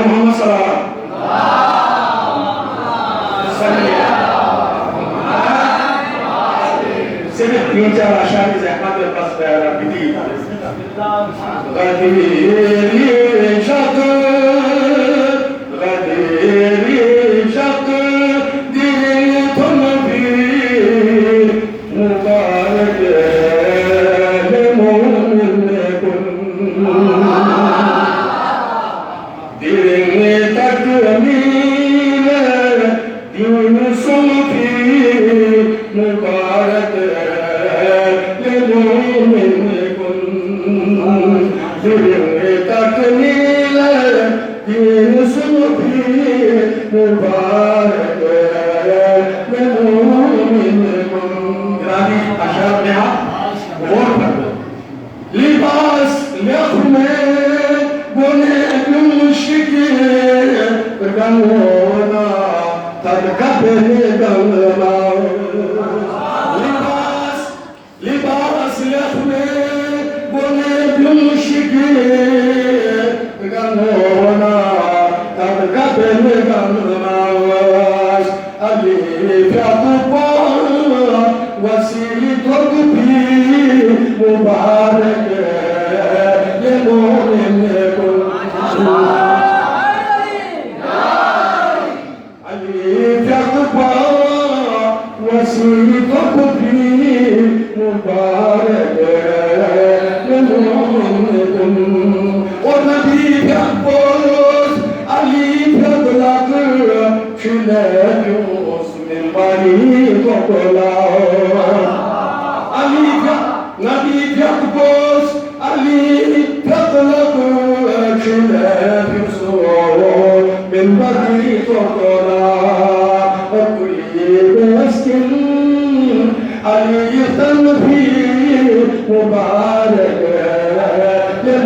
मोहम्मद सल्लल्लाहु सिर्फ 3-4 अशार की ज़हमत के पास प्यारा बिती गदीरी शक दिल तुम भी मुबारक मोमिन कुन दिल तक अमीन दीन सुल्फी मुबारक मोमिन कुन दिल तक नील दीन सुल्फी मुबारक मोमिन कुन रानी अशर में गौर कर लिबास लख्मे बोने मुश्किल गंगोना तब कबने गंगना लिबास लख्मे बोने मुश्किल गंगोना तब कबने गंगना अली फ्यातुपा वसीली तुर्की मुबारक ये मोमिन कुन अली फ्यातुपा वसीली तुर्की मुबारक ये मोमिन कुन और नबी फ्यातुपोस Ali फ्यातुलाक Şülefüs min bani tokola Ali Nabi Yakupos Ali Yakulakı Şülefüs min bani tokola Okuli beskin Ali yıhtan fi mubarak